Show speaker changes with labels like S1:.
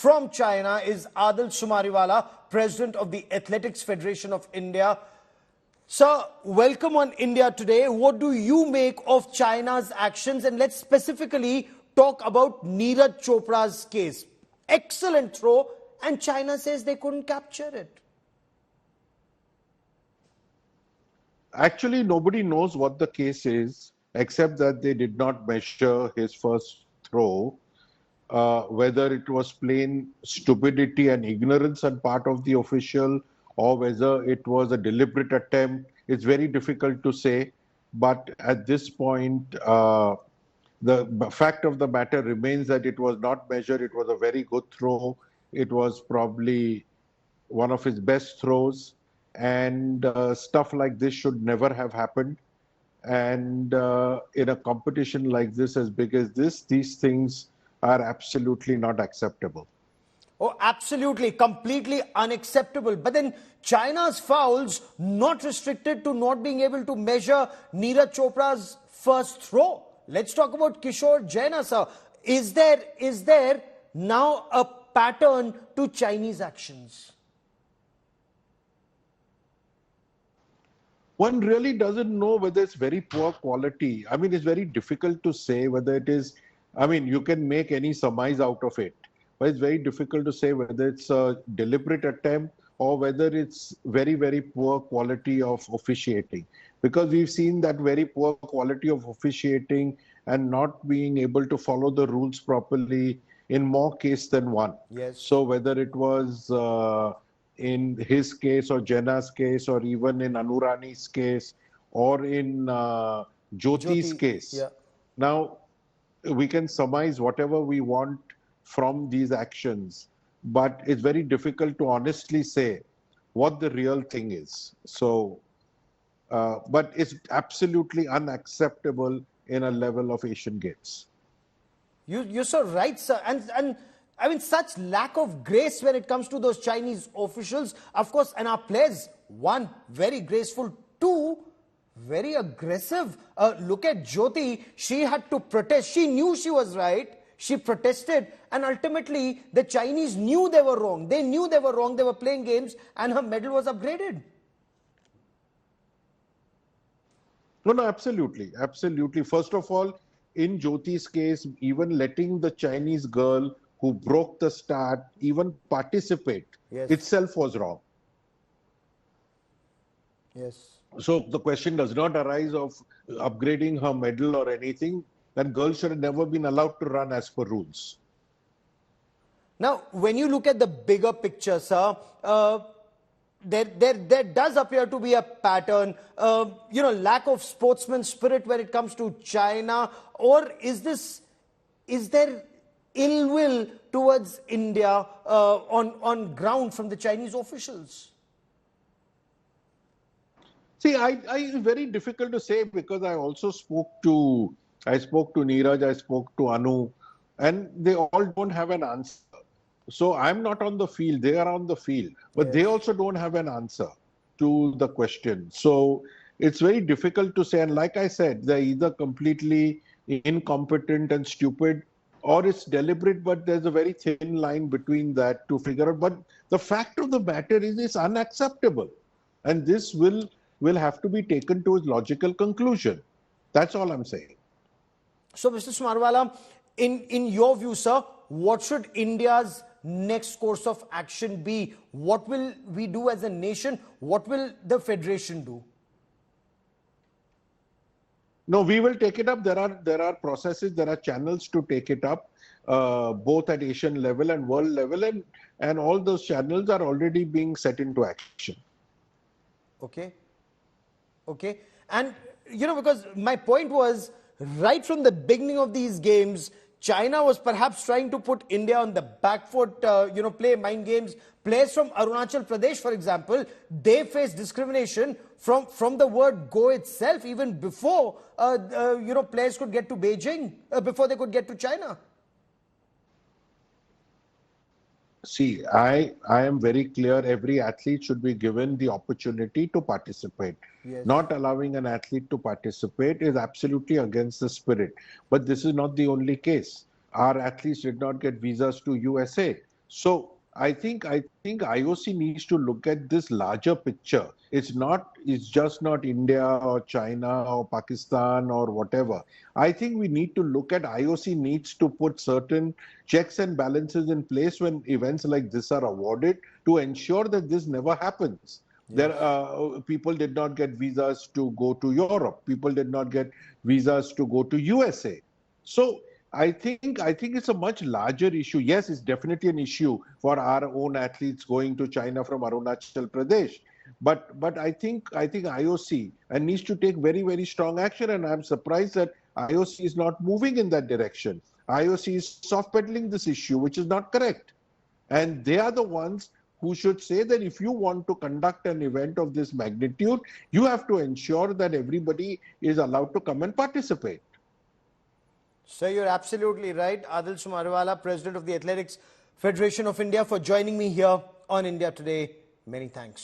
S1: from China is Adille Sumariwalla, President of the Athletics Federation of India. Sir, welcome on India Today. What do you make of China's actions? And let's specifically talk about Neeraj Chopra's case. Excellent throw, and China says they couldn't capture it.
S2: Actually, nobody knows what the case is, except that they did not measure his first throw. Whether it was plain stupidity and ignorance on part of the official, or whether it was a deliberate attempt, it's very difficult to say. But at this point, the fact of the matter remains that it was not measured. It was a very good throw. It was probably one of his best throws. And stuff like this should never have happened. And in a competition like this, as big as this, these things are absolutely not acceptable.
S1: Oh, absolutely, completely unacceptable. But then China's fouls not restricted to not being able to measure Neeraj Chopra's first throw. Let's talk about Kishore Jaina, sir. Is there now a pattern to Chinese actions?
S2: One really doesn't know whether it's very poor quality. I mean, it's very difficult to say whether it is, I mean, you can make any surmise out of it, but it's very difficult to say whether it's a deliberate attempt or whether it's very, very poor quality of officiating. Because we've seen that very poor quality of officiating and not being able to follow the rules properly in more cases than one.
S1: Yes.
S2: So whether it was in his case or Jenna's case or even in Anurani's case or in Jyoti's case.
S1: Yeah.
S2: Now, we can surmise whatever we want from these actions, but it's very difficult to honestly say what the real thing is. So, but it's absolutely unacceptable in a level of Asian Games.
S1: You're so right, sir. And I mean, such lack of grace when it comes to those Chinese officials. Of course, and our players, one, very graceful, two, very aggressive. Look at Jyoti. She had to protest. She knew she was right. She protested. And ultimately, the Chinese knew they were wrong. They knew they were wrong. They were playing games and her medal was upgraded.
S2: No, absolutely. Absolutely. First of all, in Jyoti's case, even letting the Chinese girl who broke the start even participate itself was wrong.
S1: Yes.
S2: So the question does not arise of upgrading her medal or anything. That girl should have never been allowed to run as per rules.
S1: Now, when you look at the bigger picture, sir, there does appear to be a pattern, lack of sportsman spirit when it comes to China, or is there ill will towards India on ground from the Chinese officials?
S2: See, it's very difficult to say because I also spoke to Neeraj, I spoke to Anu, and they all don't have an answer. So I'm not on the field, they are on the field, but they also don't have an answer to the question. So it's very difficult to say. And like I said, they're either completely incompetent and stupid, or it's deliberate, but there's a very thin line between that to figure out. But the fact of the matter is it's unacceptable. And this will have to be taken to its logical conclusion. That's all I'm saying.
S1: So, Mr. Sumariwalla, in your view, sir, what should India's next course of action be? What will we do as a nation? What will the Federation do?
S2: No, we will take it up. There are processes, there are channels to take it up, both at Asian level and world level, and all those channels are already being set into action.
S1: Okay. And, because my point was, right from the beginning of these games, China was perhaps trying to put India on the back foot, play mind games. Players from Arunachal Pradesh, for example, they faced discrimination from the word go itself, even before, players could get to Beijing, before they could get to China.
S2: See, I am very clear. Every athlete should be given the opportunity to participate.
S1: Yes.
S2: Not allowing an athlete to participate is absolutely against the spirit. But this is not the only case. Our athletes did not get visas to USA. So I think IOC needs to look at this larger picture. It's just not India or China or Pakistan or whatever. I think we need to look at IOC needs to put certain checks and balances in place when events like this are awarded to ensure that this never happens. There,
S1: Yes.
S2: people did not get visas to go to Europe. People did not get visas to go to USA. So I think it's a much larger issue. Yes, it's definitely an issue for our own athletes going to China from Arunachal Pradesh. But I think IOC and needs to take very strong action, and I'm surprised that IOC is not moving in that direction. IOC is soft pedaling this issue, which is not correct. And they are the ones who should say that if you want to conduct an event of this magnitude, you have to ensure that everybody is allowed to come and participate.
S1: So you're absolutely right. Adille Sumariwalla, President of the Athletics Federation of India, for joining me here on India Today. Many thanks.